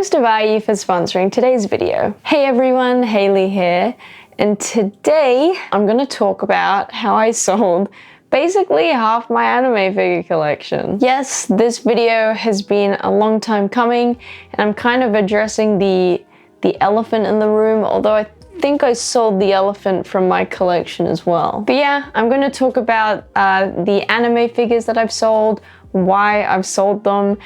Thanks to Vai for sponsoring today's video. Hey everyone, Hayley here, and today I'm gonna talk about how I sold basically half my anime figure collection. Yes, this video has been a long time coming, and I'm kind of addressing the elephant in the room, although I think I sold the elephant from my collection as well. But yeah, I'm going to talk about the anime figures that I've sold, why I've sold them,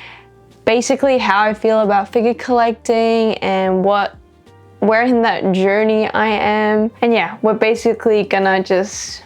basically how I feel about figure collecting and where in that journey I am. And yeah, we're basically gonna just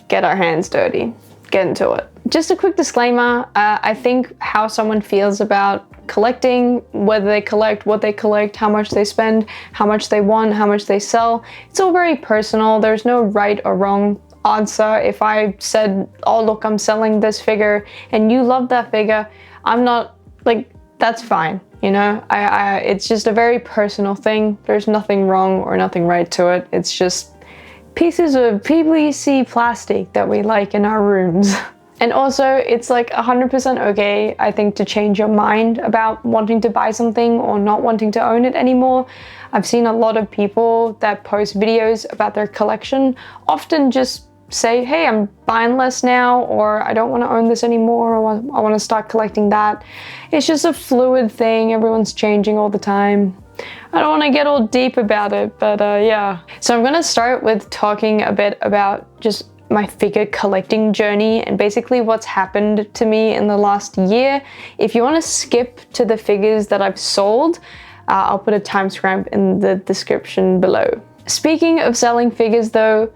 get our hands dirty, get into it. Just a quick disclaimer, I think how someone feels about collecting, whether they collect, what they collect, how much they spend, how much they want, how much they sell, it's all very personal. There's no right or wrong answer. If I said, oh look, I'm selling this figure and you love that figure, I'm not like, that's fine. You know, it's just a very personal thing. There's nothing wrong or nothing right to it. It's just pieces of PVC plastic that we like in our rooms. And also, it's like 100% okay, I think, to change your mind about wanting to buy something or not wanting to own it anymore. I've seen a lot of people that post videos about their collection often just say, hey, I'm buying less now, or I don't want to own this anymore, or I want to start collecting that. It's just a fluid thing. Everyone's changing all the time. I don't want to get all deep about it, but yeah. So I'm going to start with talking a bit about just my figure collecting journey and basically what's happened to me in the last year. If you want to skip to the figures that I've sold, I'll put a timestamp in the description below. Speaking of selling figures though,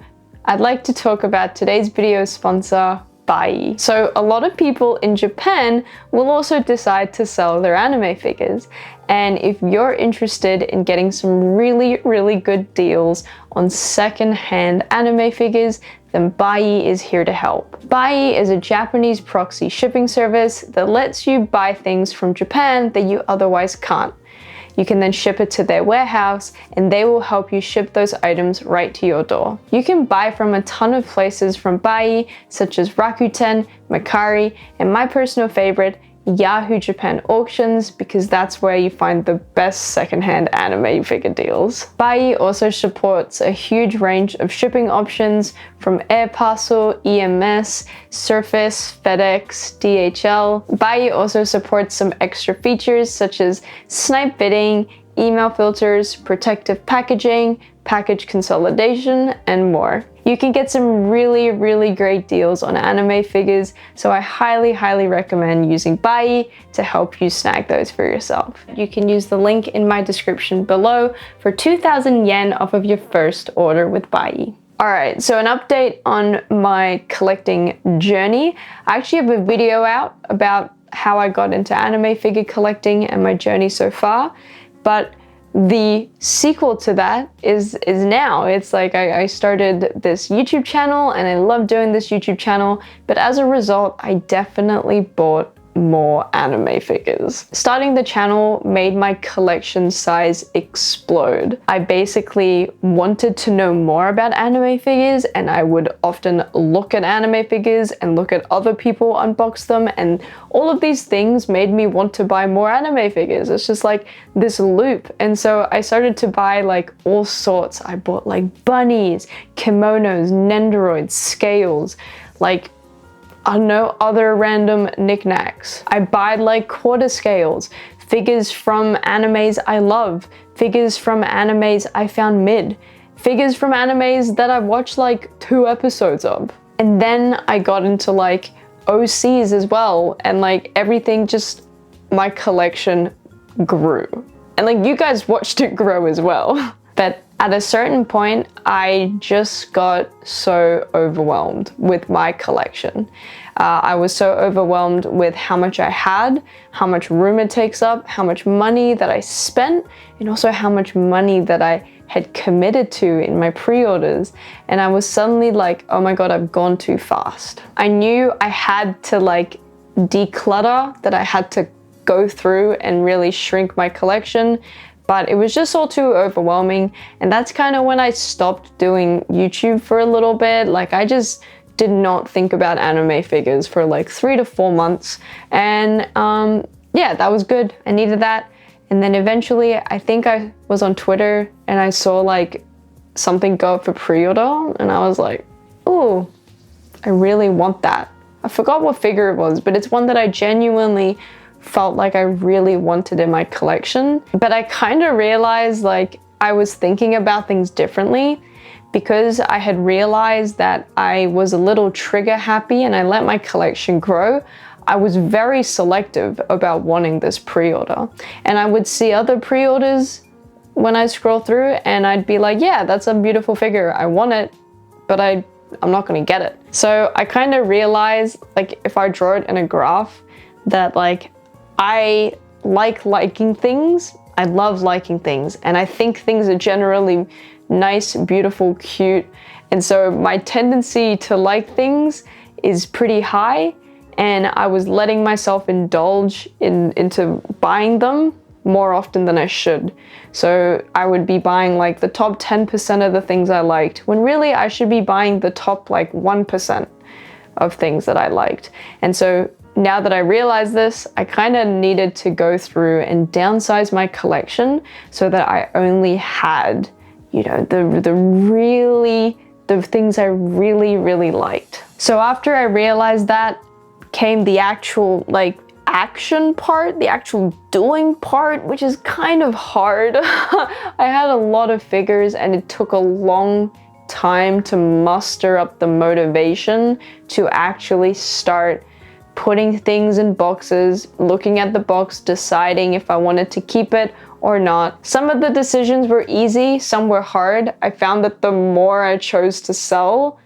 I'd like to talk about today's video sponsor, Vai. So a lot of people in Japan will also decide to sell their anime figures. And if you're interested in getting some really, really good deals on second-hand anime figures, then Vai is here to help. Vai is a Japanese proxy shipping service that lets you buy things from Japan that you otherwise can't. You can then ship it to their warehouse and they will help you ship those items right to your door. You can buy from a ton of places from Vai, such as Rakuten, Mercari, and my personal favorite, Yahoo Japan Auctions, because that's where you find the best secondhand anime figure deals. Vai also supports a huge range of shipping options from air parcel, EMS, Surface, FedEx, DHL. Vai also supports some extra features such as snipe bidding, email filters, protective packaging, package consolidation, and more. You can get some really, really great deals on anime figures, so I highly, highly recommend using Vai to help you snag those for yourself. You can use the link in my description below for 2,000 yen off of your first order with Vai. Alright, so an update on my collecting journey. I actually have a video out about how I got into anime figure collecting and my journey so far, but the sequel to that is now. It's like I started this YouTube channel and I love doing this YouTube channel, but as a result, I definitely bought more anime figures. Starting the channel made my collection size explode. I basically wanted to know more about anime figures, and I would often look at anime figures and look at other people unbox them, and all of these things made me want to buy more anime figures. It's just like this loop. And so I started to buy like all sorts. I bought like bunnies, kimonos, nendoroids, scales, like I don't know, other random knickknacks. I buy like quarter scales, figures from animes I love, figures from animes I found mid, figures from animes that I've watched like 2 episodes of. And then I got into like OCs as well, and like everything just, my collection grew. And like you guys watched it grow as well. But at a certain point, I just got so overwhelmed with my collection. I was so overwhelmed with how much I had, how much room it takes up, how much money that I spent, and also how much money that I had committed to in my pre-orders. And I was suddenly like, oh my God, I've gone too fast. I knew I had to like declutter, that I had to go through and really shrink my collection, but it was just all too overwhelming. And that's kind of when I stopped doing YouTube for a little bit. Like I just did not think about anime figures for like 3 to 4 months. And yeah, that was good. I needed that. And then eventually, I think I was on Twitter and I saw like something go up for pre-order, and I was like, oh, I really want that. I forgot what figure it was, but it's one that I genuinely felt like I really wanted in my collection. But I kind of realized like I was thinking about things differently, because I had realized that I was a little trigger happy and I let my collection grow. I was very selective about wanting this pre-order, and I would see other pre-orders when I scroll through and I'd be like, yeah, that's a beautiful figure, I want it, but I'm not gonna get it. So I kind of realized, like, if I draw it in a graph, that like I like liking things, I love liking things, and I think things are generally nice, beautiful, cute, and so my tendency to like things is pretty high, and I was letting myself indulge into buying them more often than I should. So I would be buying like the top 10% of the things I liked, when really I should be buying the top like 1% of things that I liked. And so now that I realize this, I kind of needed to go through and downsize my collection so that I only had, you know, the things I really, really liked. So after I realized that came the actual like action part, the actual doing part, which is kind of hard. I had a lot of figures and it took a long time to muster up the motivation to actually start putting things in boxes, looking at the box, deciding if I wanted to keep it or not. Some of the decisions were easy, some were hard. I found that the more I chose to sell,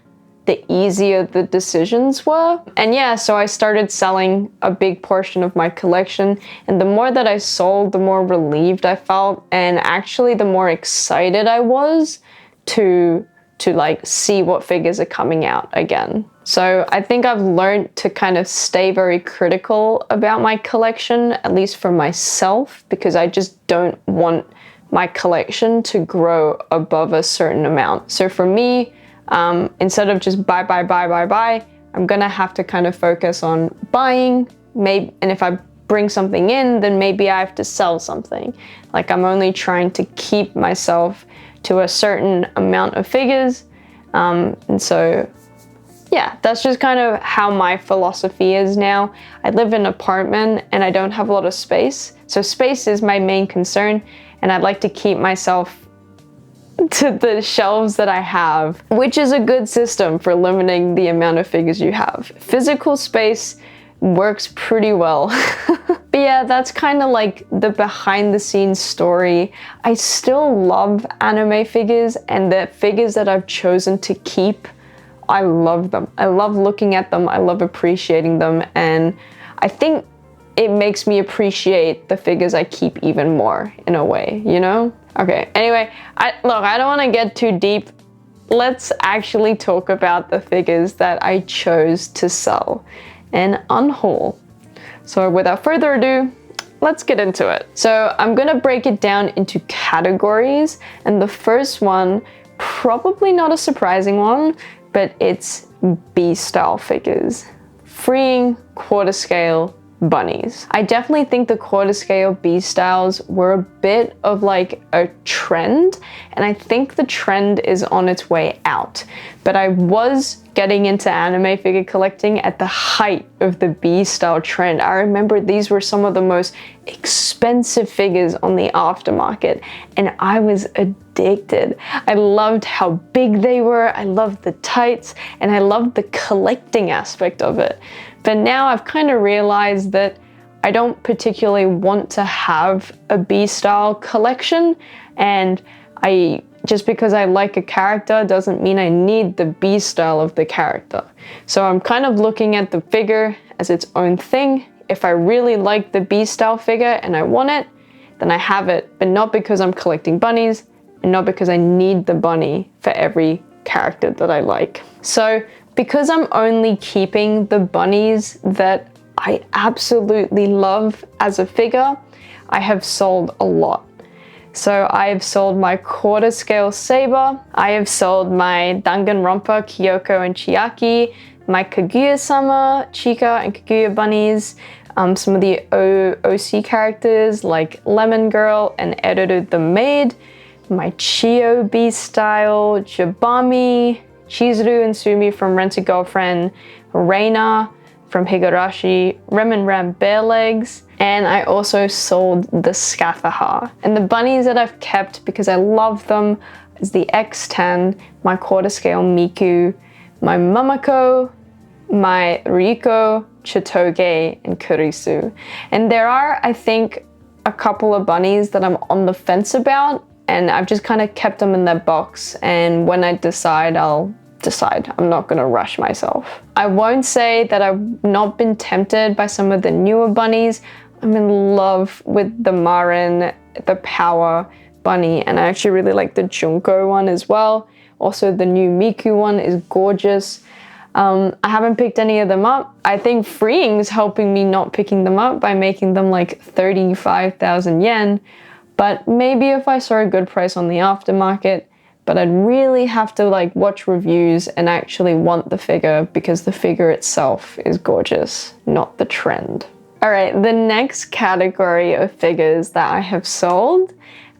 the easier the decisions were. And yeah, so I started selling a big portion of my collection, and the more that I sold, the more relieved I felt, and actually the more excited I was to like see what figures are coming out again. So I think I've learned to kind of stay very critical about my collection, at least for myself, because I just don't want my collection to grow above a certain amount. So for me, instead of just buy, I'm gonna have to kind of focus on buying, maybe, and if I bring something in, then maybe I have to sell something. Like, I'm only trying to keep myself to a certain amount of figures. And so, yeah, that's just kind of how my philosophy is now. I live in an apartment and I don't have a lot of space. So space is my main concern, and I'd like to keep myself to the shelves that I have, which is a good system for limiting the amount of figures you have. Physical space works pretty well. But yeah, that's kind of like the behind the scenes story. I still love anime figures, and the figures that I've chosen to keep, I love them. I love looking at them, I love appreciating them, and I think it makes me appreciate the figures I keep even more, in a way, you know? Okay, anyway, I don't want to get too deep. Let's actually talk about the figures that I chose to sell and unhaul. So without further ado, let's get into it. So I'm gonna break it down into categories, and the first one, probably not a surprising one, but it's B-style figures. Freeing quarter scale bunnies. I definitely think the quarter scale B-styles were a bit of like a trend, and I think the trend is on its way out. But I was getting into anime figure collecting at the height of the B-style trend. I remember these were some of the most expensive figures on the aftermarket, and I was addicted. I loved how big they were, I loved the tights, and I loved the collecting aspect of it. But now I've kind of realized that I don't particularly want to have a B-style collection, and just because I like a character doesn't mean I need the B-style of the character. So I'm kind of looking at the figure as its own thing. If I really like the B-style figure and I want it, then I have it, but not because I'm collecting bunnies, and not because I need the bunny for every character that I like. So because I'm only keeping the bunnies that I absolutely love as a figure, I have sold a lot. So I have sold my quarter scale Saber, I have sold my Danganronpa, Kyoko and Chiaki, my Kaguya-sama, Chika and Kaguya bunnies, some of the OC characters like Lemon Girl and Eruru the Maid, my Chiyo style, Jabami, Chizuru and Sumi from Rent-A-Girlfriend, Reina from Higurashi, Rem and Ram Bare Legs, and I also sold the Scathaha. And the bunnies that I've kept because I love them is the X10, my quarter scale Miku, my Mamako, my Riko, Chitoge, and Kurisu. And there are, I think, a couple of bunnies that I'm on the fence about, and I've just kind of kept them in their box, and when I decide, I'll decide. I'm not gonna rush myself. I won't say that I've not been tempted by some of the newer bunnies. I'm in love with the Marin, the Power bunny, and I actually really like the Junko one as well. Also the new Miku one is gorgeous. I haven't picked any of them up. I think Freeing's helping me not picking them up by making them like 35,000 yen, but maybe if I saw a good price on the aftermarket, but I'd really have to like watch reviews and actually want the figure because the figure itself is gorgeous, not the trend. All right, the next category of figures that I have sold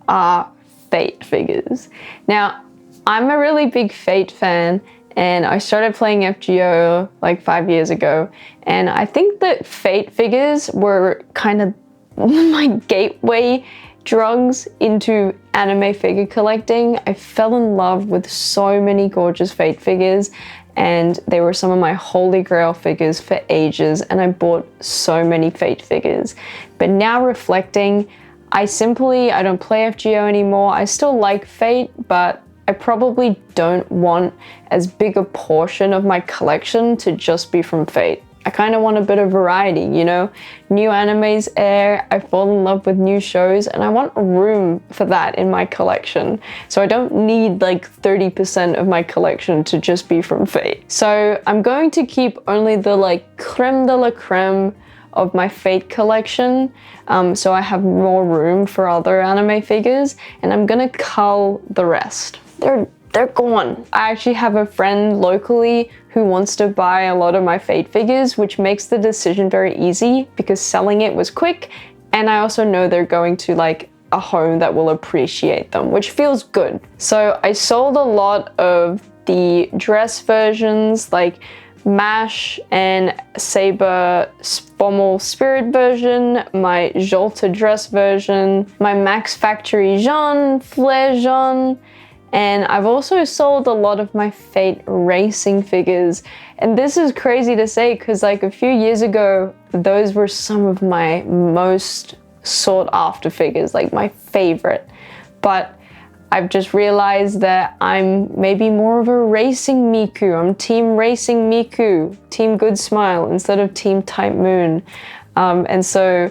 are Fate figures. Now, I'm a really big Fate fan, and I started playing FGO like 5 years ago, and I think that Fate figures were kind of my gateway drugs into anime figure collecting. I fell in love with so many gorgeous Fate figures, and they were some of my holy grail figures for ages, and I bought so many Fate figures. But now reflecting, I don't play FGO anymore. I still like Fate, but I probably don't want as big a portion of my collection to just be from Fate. I kind of want a bit of variety, you know? New animes air, I fall in love with new shows, and I want room for that in my collection. So I don't need like 30% of my collection to just be from Fate. So I'm going to keep only the like creme de la creme of my Fate collection, so I have more room for other anime figures, and I'm gonna cull the rest. They're gone. I actually have a friend locally who wants to buy a lot of my Fate figures, which makes the decision very easy because selling it was quick, and I also know they're going to like a home that will appreciate them, which feels good. So I sold a lot of the dress versions like Mash and Saber Spommel Spirit version, my Jolta dress version, my Max Factory Jean, Flare Jean, and I've also sold a lot of my Fate racing figures. And this is crazy to say because like a few years ago, those were some of my most sought after figures, like my favorite. But I've just realized that I'm maybe more of a racing Miku. I'm team racing Miku, team good smile instead of team Type Moon. And so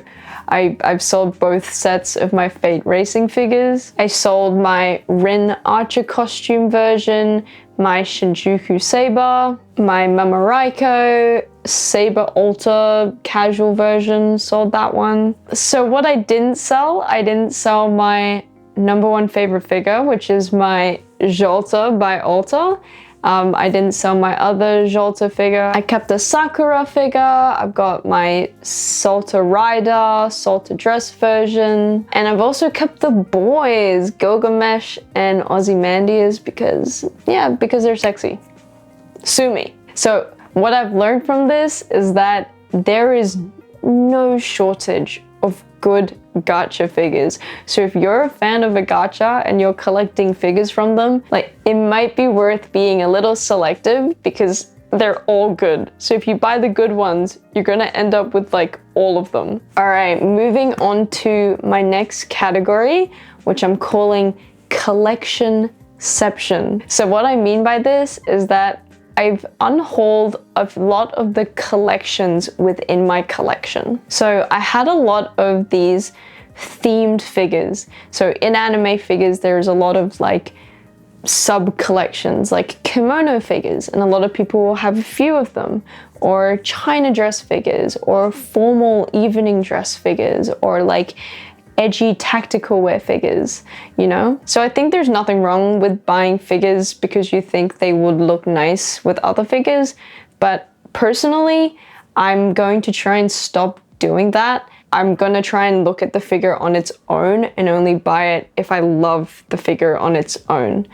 I've sold both sets of my Fate racing figures. I sold my Rin Archer costume version, my Shinjuku Saber, my Mamaraiko Saber Alter casual version, sold that one. So what I didn't sell my #1 favorite figure, which is my Jolta by Alter. I didn't sell my other Jolta figure. I kept the Sakura figure. I've got my Salta Rider, Salta dress version. And I've also kept the boys, Gilgamesh and Ozymandias, because they're sexy. Sue me. So what I've learned from this is that there is no shortage of good gacha figures. So if you're a fan of a gacha and you're collecting figures from them, like it might be worth being a little selective because they're all good. So if you buy the good ones, you're gonna end up with like all of them. All right, moving on to my next category, which I'm calling collectionception. So what I mean by this is that I've unhauled a lot of the collections within my collection. So I had a lot of these themed figures. So in anime figures, there's a lot of like sub collections, like kimono figures, and a lot of people will have a few of them, or China dress figures, or formal evening dress figures, or like edgy tactical wear figures, you know? So I think there's nothing wrong with buying figures because you think they would look nice with other figures, but personally, I'm going to try and stop doing that. I'm gonna try and look at the figure on its own and only buy it if I love the figure on its own.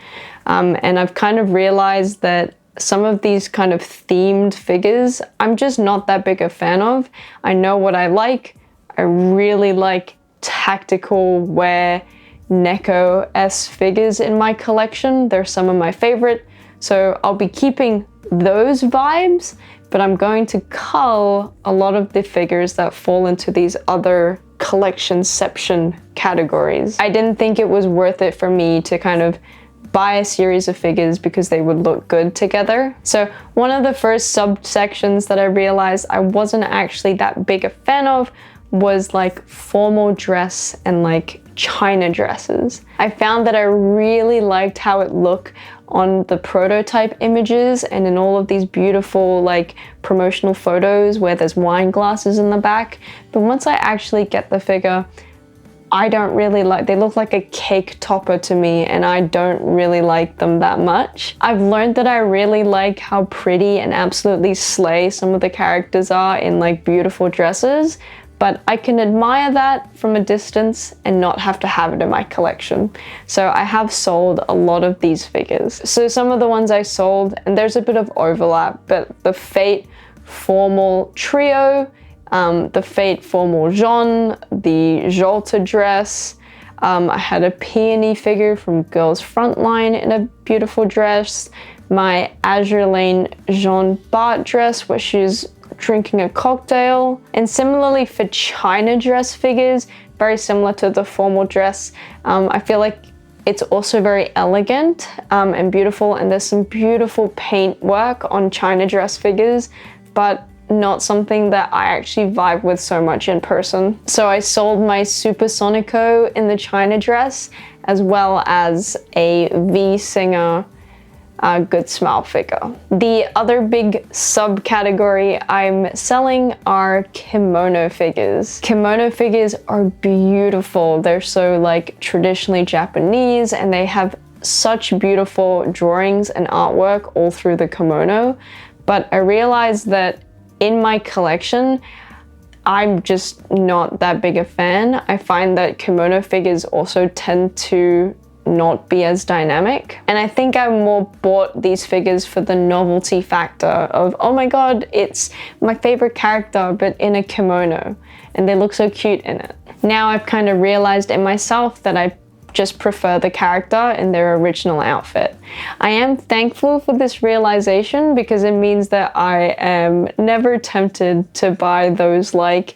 And I've kind of realized that some of these kind of themed figures, I'm just not that big a fan of. I know what I like. I really like tactical wear Neko-esque figures in my collection. They're some of my favorite. So I'll be keeping those vibes, but I'm going to cull a lot of the figures that fall into these other collectionception categories. I didn't think it was worth it for me to kind of buy a series of figures because they would look good together. So one of the first subsections that I realized I wasn't actually that big a fan of was like formal dress and like China dresses. I found that I really liked how it looked on the prototype images and in all of these beautiful like promotional photos where there's wine glasses in the back. But once I actually get the figure, I don't really like, they look like a cake topper to me and I don't really like them that much. I've learned that I really like how pretty and absolutely slay some of the characters are in like beautiful dresses, but I can admire that from a distance and not have to have it in my collection. So I have sold a lot of these figures. So some of the ones I sold, and there's a bit of overlap, but the Fate Formal Trio, the Fate Formal Jean, the Jolta dress. I had a Peony figure from Girls Frontline in a beautiful dress. My Azure Lane Jean Bart dress where she's drinking a cocktail. And similarly for China dress figures, very similar to the formal dress, I feel like it's also very elegant and beautiful, and there's some beautiful paint work on China dress figures, but not something that I actually vibe with so much in person. So I sold my Supersonico in the China dress, as well as a V Singer Good Smile figure. The other big subcategory I'm selling are kimono figures. Kimono figures are beautiful. They're so like traditionally Japanese and they have such beautiful drawings and artwork all through the kimono. But I realized that in my collection, I'm just not that big a fan. I find that kimono figures also tend to not be as dynamic. And I think I more bought these figures for the novelty factor of, oh my god, it's my favorite character, but in a kimono, and they look so cute in it. Now I've kind of realized in myself that I just prefer the character in their original outfit. I am thankful for this realization because it means that I am never tempted to buy those like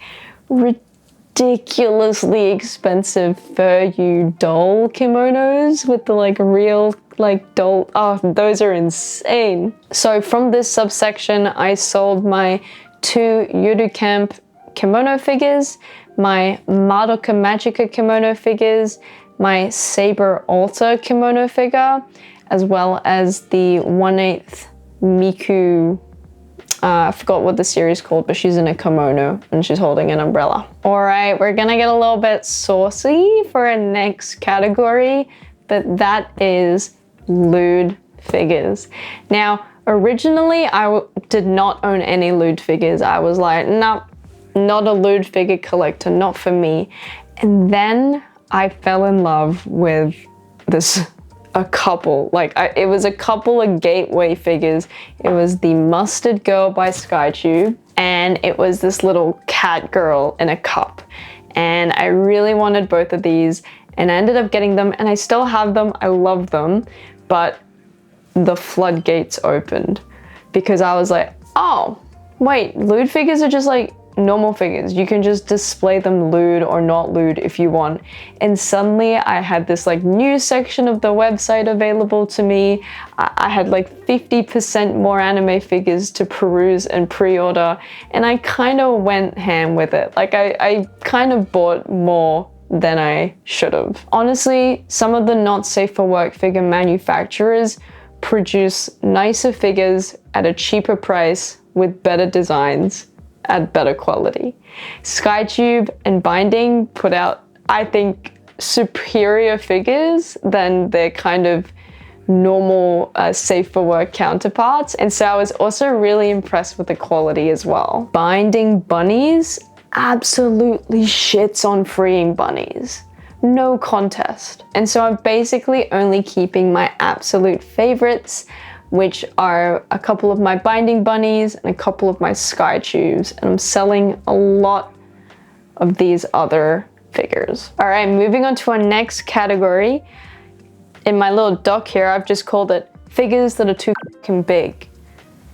ridiculously expensive fur doll kimonos with the like real like doll. Oh, those are insane. So from this subsection, I sold my 2 Yuru Camp kimono figures, my Madoka Magica kimono figures, my Saber Alta kimono figure, as well as the 1/8 Miku, I forgot what the series called, but she's in a kimono and she's holding an umbrella. All right, we're gonna get a little bit saucy for our next category, but that is lewd figures. Now, originally I did not own any lewd figures. I was like, nope, not a lewd figure collector, not for me. And then I fell in love with a couple. It was a couple of gateway figures. It was the Mustard Girl by SkyTube, and it was this little cat girl in a cup. And I really wanted both of these, and I ended up getting them, and I still have them. I love them, but the floodgates opened because I was like, oh, wait, lewd figures are just like normal figures. You can just display them lewd or not lewd if you want. And suddenly I had this like new section of the website available to me. I had like 50% more anime figures to peruse and pre-order, and I kind of went ham with it. Like I kind of bought more than I should have. Honestly, some of the not safe for work figure manufacturers produce nicer figures at a cheaper price with better designs at better quality. SkyTube and Binding put out, I think, superior figures than their kind of normal safe for work counterparts, and so I was also really impressed with the quality as well. Binding bunnies absolutely shits on freeing bunnies. No contest. And so I'm basically only keeping my absolute favorites, which are a couple of my binding bunnies and a couple of my sky chews. And I'm selling a lot of these other figures. All right, moving on to our next category. In my little doc here, I've just called it figures that are too fucking big.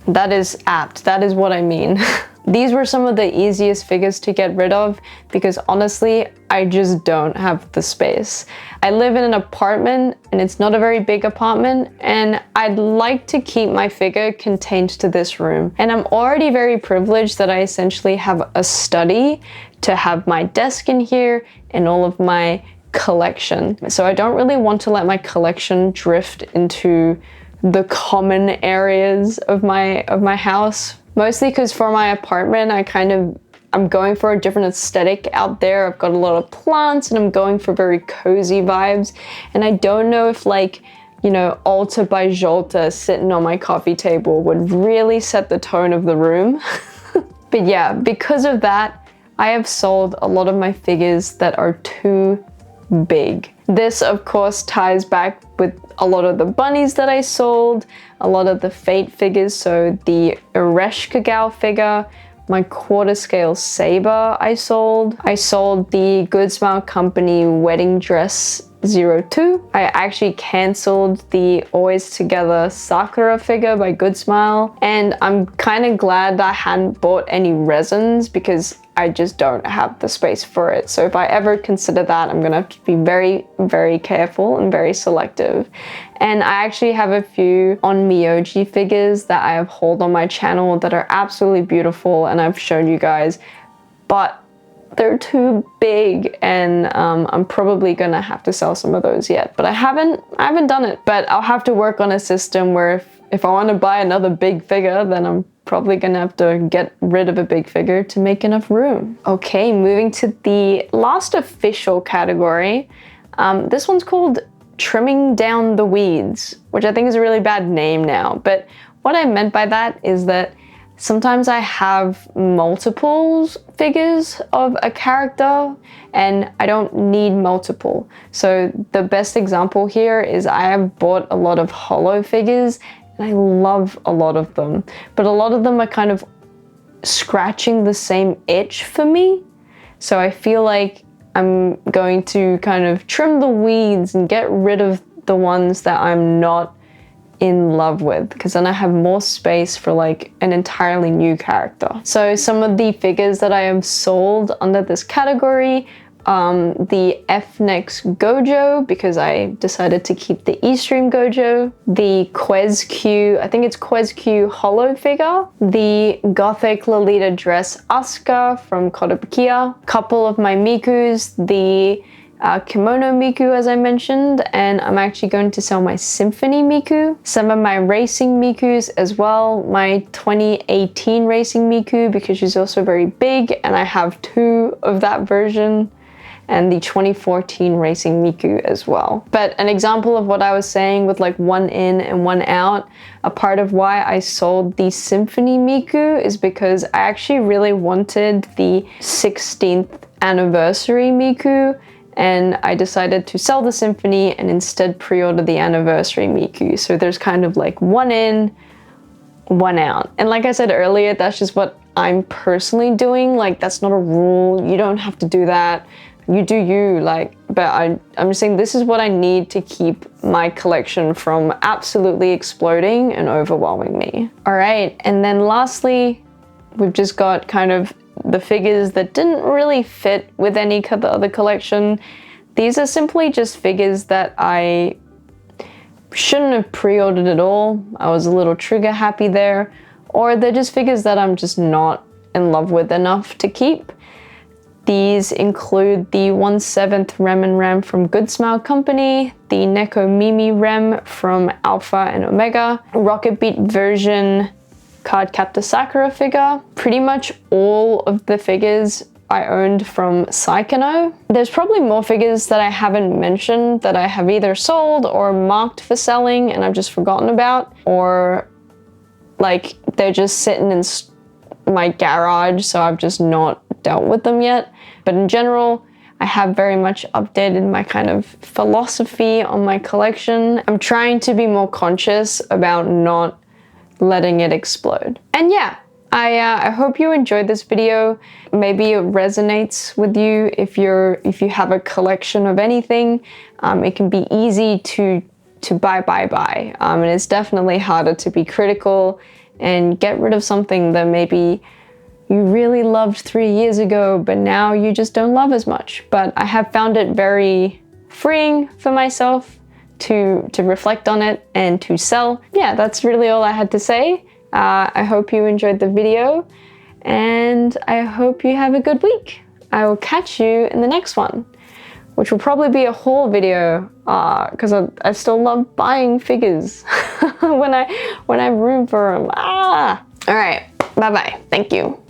That is apt. That is what I mean. These were some of the easiest figures to get rid of because honestly, I just don't have the space. I live in an apartment and it's not a very big apartment, and I'd like to keep my figure contained to this room. And I'm already very privileged that I essentially have a study to have my desk in here and all of my collection. So I don't really want to let my collection drift into the common areas of my house. Mostly because for my apartment, I'm going for a different aesthetic out there. I've got a lot of plants and I'm going for very cozy vibes. And I don't know if like, you know, Alta by Jolta sitting on my coffee table would really set the tone of the room. But yeah, because of that, I have sold a lot of my figures that are too big. This of course ties back with a lot of the bunnies that I sold, a lot of the Fate figures, so the Ereshkigal figure, my quarter scale saber I sold the Good Smile Company wedding dress 02. I actually cancelled the Always Together Sakura figure by Good Smile, and I'm kind of glad I hadn't bought any resins because I just don't have the space for it. So if I ever consider that, I'm gonna have to be very, very careful and very selective. And I actually have a few on Miyoji figures that I have hauled on my channel that are absolutely beautiful and I've shown you guys, but they're too big, and I'm probably gonna have to sell some of those yet. But I haven't done it. But I'll have to work on a system where if I want to buy another big figure, then I'm probably gonna have to get rid of a big figure to make enough room. Okay, moving to the last official category. This one's called Trimming Down the Weeds, which I think is a really bad name now. But what I meant by that is that sometimes I have multiple figures of a character and I don't need multiple. So the best example here is I have bought a lot of holo figures and I love a lot of them, but a lot of them are kind of scratching the same itch for me. So I feel like I'm going to kind of trim the weeds and get rid of the ones that I'm not in love with, because then I have more space for like an entirely new character. So some of the figures that I have sold under this category, the FNEX Gojo, because I decided to keep the E-Stream Gojo, the Quez-Q, I think it's Quez-Q holo figure, the Gothic Lolita dress Asuka from Kotobukiya, couple of my Mikus, the Kimono Miku, as I mentioned, and I'm actually going to sell my Symphony Miku, some of my racing Mikus as well, my 2018 racing Miku because she's also very big and I have two of that version, and the 2014 racing Miku as well. But an example of what I was saying with like one in and one out, a part of why I sold the Symphony Miku is because I actually really wanted the 16th anniversary Miku, and I decided to sell the Symphony and instead pre-order the anniversary Miku. So there's kind of like one in, one out. And like I said earlier, that's just what I'm personally doing. Like that's not a rule. You don't have to do that. You do you, like, but I'm just saying this is what I need to keep my collection from absolutely exploding and overwhelming me. All right, and then lastly, we've just got kind of the figures that didn't really fit with any of the other collection. These are simply just figures that I shouldn't have pre-ordered at all. I was a little trigger happy there, or they're just figures that I'm just not in love with enough to keep. These include the 1/7 Rem and Rem from Good Smile Company, the Neko Mimi Rem from Alpha and Omega, Rocket Beat version Card Captor Sakura figure. Pretty much all of the figures I owned from Saikano. There's probably more figures that I haven't mentioned that I have either sold or marked for selling and I've just forgotten about, or like they're just sitting in my garage, so I've just not dealt with them yet. But in general, I have very much updated my kind of philosophy on my collection. I'm trying to be more conscious about not letting it explode. And yeah, I hope you enjoyed this video. Maybe it resonates with you if you have a collection of anything. It can be easy to buy. And it's definitely harder to be critical and get rid of something that maybe you really loved 3 years ago, but now you just don't love as much. But I have found it very freeing for myself to reflect on it and to sell. Yeah, that's really all I had to say. I hope you enjoyed the video, and I hope you have a good week. I will catch you in the next one, which will probably be a haul video, because I still love buying figures when I have room for them. All right, bye-bye. Thank you.